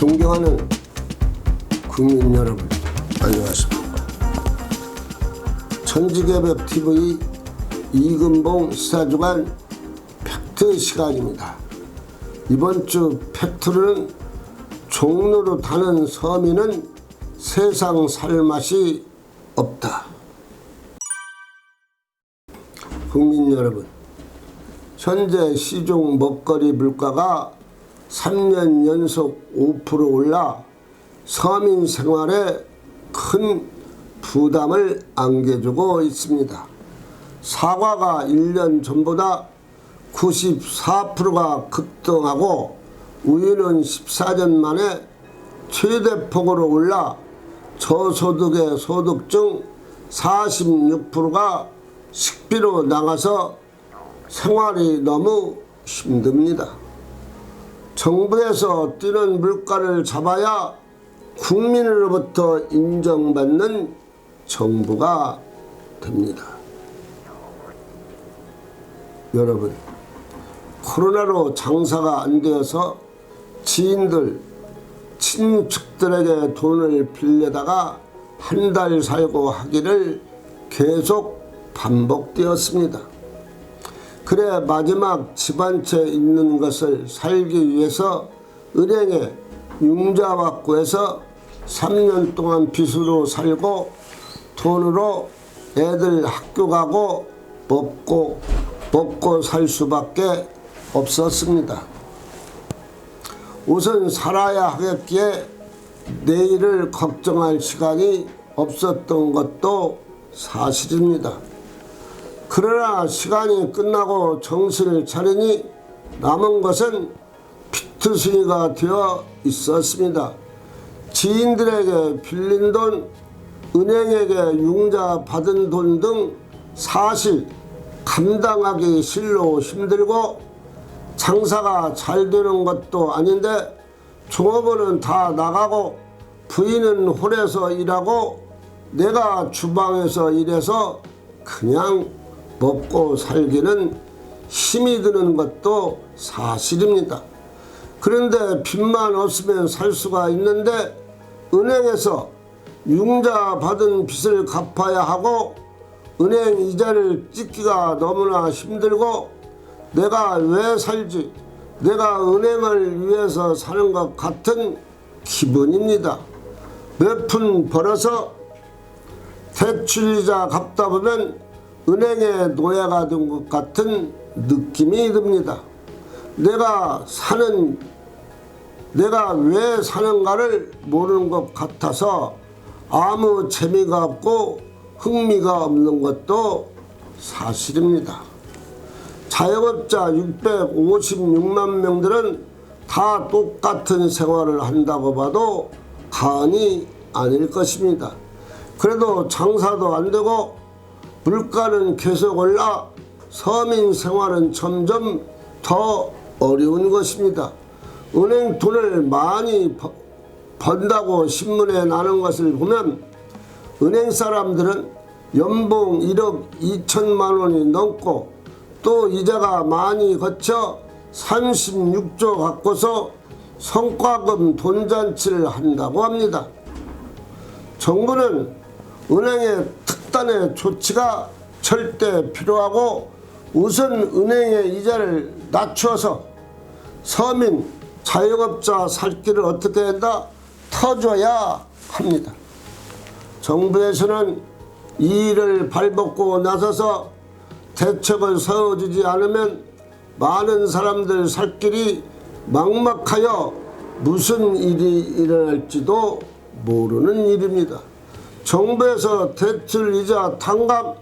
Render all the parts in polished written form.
존경하는 국민 여러분, 안녕하십니까. 천지개벽TV 이근봉 시사주간 팩트 시간입니다. 이번 주 팩트는 종로로 타는 서민은 세상 살 맛이 없다. 국민 여러분, 현재 시중 먹거리 물가가 3년 연속 5% 올라 서민 생활에 큰 부담을 안겨주고 있습니다. 사과가 1년 전보다 94%가 급등하고 우유는 14년 만에 최대폭으로 올라 저소득의 소득 중 46%가 식비로 나가서 생활이 너무 힘듭니다. 정부에서 뛰는 물가를 잡아야 국민으로부터 인정받는 정부가 됩니다. 여러분, 코로나로 장사가 안 되어서 지인들, 친척들에게 돈을 빌려다가 한 달 살고 하기를 계속 반복되었습니다. 그래 마지막 집 한 채 있는 것을 살기 위해서 은행에 융자 받고 해서 3년 동안 빚으로 살고 돈으로 애들 학교 가고 먹고 살 수밖에 없었습니다. 우선 살아야 하겠기에 내일을 걱정할 시간이 없었던 것도 사실입니다. 그러나 시간이 끝나고 정신을 차리니 남은 것은 피투성이가 되어 있었습니다. 지인들에게 빌린 돈, 은행에게 융자 받은 돈 등 사실 감당하기 실로 힘들고 장사가 잘 되는 것도 아닌데 종업원은 다 나가고 부인은 홀에서 일하고 내가 주방에서 일해서 그냥 먹고 살기는 힘이 드는 것도 사실입니다. 그런데 빚만 없으면 살 수가 있는데 은행에서 융자 받은 빚을 갚아야 하고 은행 이자를 찍기가 너무나 힘들고 내가 왜 살지? 내가 은행을 위해서 사는 것 같은 기분입니다. 몇 푼 벌어서 대출이자 갚다 보면 은행의 노예가 된 것 같은 느낌이 듭니다. 내가 왜 사는가를 모르는 것 같아서 아무 재미가 없고 흥미가 없는 것도 사실입니다. 자영업자 656만 명들은 다 똑같은 생활을 한다고 봐도 과언이 아닐 것입니다. 그래도 장사도 안 되고 물가는 계속 올라 서민 생활은 점점 더 어려운 것입니다. 은행 돈을 많이 번다고 신문에 나는 것을 보면 은행 사람들은 연봉 1억 2천만 원이 넘고 또 이자가 많이 거쳐 36조 갖고서 성과금 돈잔치를 한다고 합니다. 정부는 은행의 특단의 조치가 절대 필요하고 우선 은행의 이자를 낮춰서 서민, 자영업자 살 길을 어떻게 한다? 터줘야 합니다. 정부에서는 이 일을 발벗고 나서서 대책을 세워주지 않으면 많은 사람들 살 길이 막막하여 무슨 일이 일어날지도 모르는 일입니다. 정부에서 대출 이자 탕감,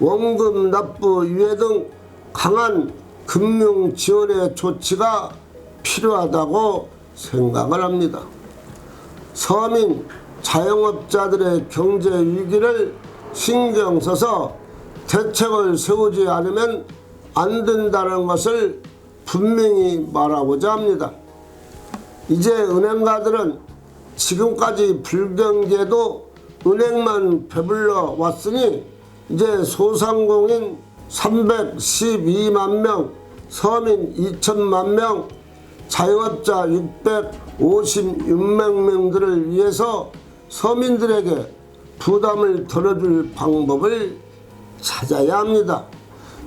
원금 납부 유예 등 강한 금융 지원의 조치가 필요하다고 생각을 합니다. 서민, 자영업자들의 경제 위기를 신경 써서 대책을 세우지 않으면 안 된다는 것을 분명히 말하고자 합니다. 이제 은행가들은 지금까지 불경기에도 은행만 배불러 왔으니 이제 소상공인 312만 명, 서민 2천만 명, 자영업자 656만 명들을 위해서 서민들에게 부담을 덜어줄 방법을 찾아야 합니다.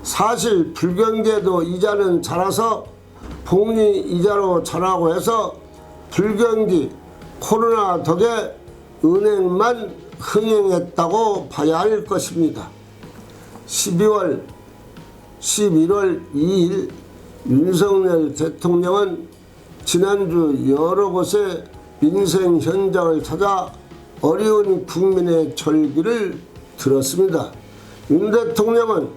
사실 불경기에도 이자는 자라서 복리 이자로 자라고 해서 불경기 코로나 덕에 은행만 흥행했다고 봐야 할 것입니다. 11월 2일 윤석열 대통령은 지난주 여러 곳의 민생 현장을 찾아 어려운 국민의 절규를 들었습니다. 윤 대통령은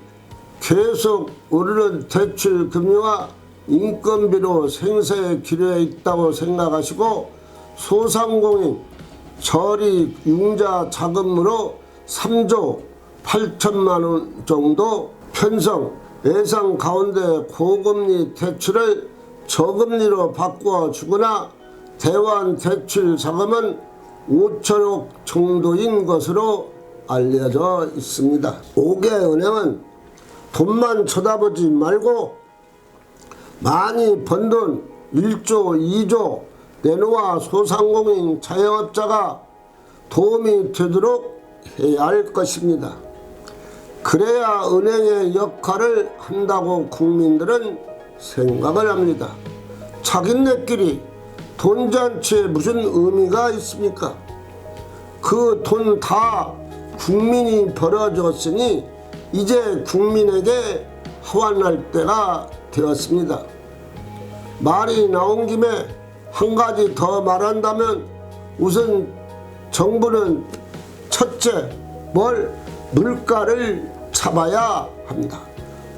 계속 오르는 대출 금리와 인건비로 생사에 기로에 있다고 생각하시고 소상공인 저리 융자 자금으로 3조 8천만 원 정도 편성 예상 가운데 고금리 대출을 저금리로 바꾸어 주거나 대환 대출 자금은 5천억 정도인 것으로 알려져 있습니다. 5개 은행은 돈만 쳐다보지 말고 많이 번 돈 1조 2조 내놓아 소상공인 자영업자가 도움이 되도록 해야 할 것입니다. 그래야 은행의 역할을 한다고 국민들은 생각을 합니다. 자기네끼리 돈잔치에 무슨 의미가 있습니까? 그 돈 다 국민이 벌어줬으니 이제 국민에게 하환할 때가 되었습니다. 말이 나온 김에 한 가지 더 말한다면 우선 정부는 첫째, 물가를 잡아야 합니다.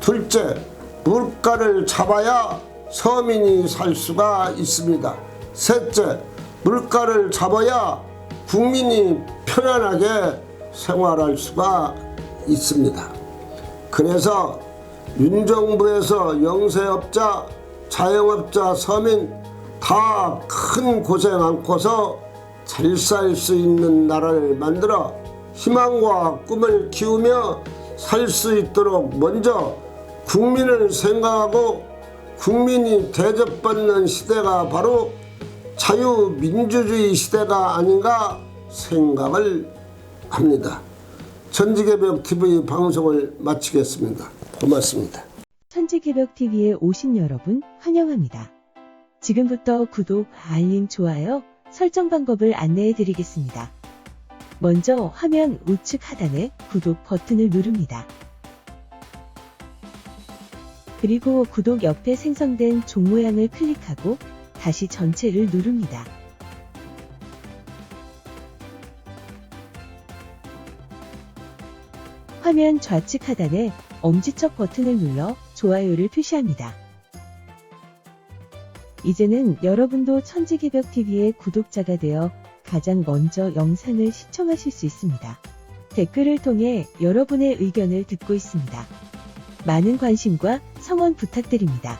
둘째, 물가를 잡아야 서민이 살 수가 있습니다. 셋째, 물가를 잡아야 국민이 편안하게 생활할 수가 있습니다. 그래서 윤정부에서 영세업자, 자영업자, 서민 다 큰 고생 않고서 잘 살 수 있는 나라를 만들어 희망과 꿈을 키우며 살 수 있도록 먼저 국민을 생각하고 국민이 대접받는 시대가 바로 자유민주주의 시대가 아닌가 생각을 합니다. 천지개벽TV 방송을 마치겠습니다. 고맙습니다. 천지개벽TV에 오신 여러분 환영합니다. 지금부터 구독, 알림, 좋아요, 설정 방법을 안내해 드리겠습니다. 먼저 화면 우측 하단에 구독 버튼을 누릅니다. 그리고 구독 옆에 생성된 종 모양을 클릭하고 다시 전체를 누릅니다. 화면 좌측 하단에 엄지척 버튼을 눌러 좋아요를 표시합니다. 이제는 여러분도 천지개벽TV의 구독자가 되어 가장 먼저 영상을 시청하실 수 있습니다. 댓글을 통해 여러분의 의견을 듣고 있습니다. 많은 관심과 성원 부탁드립니다.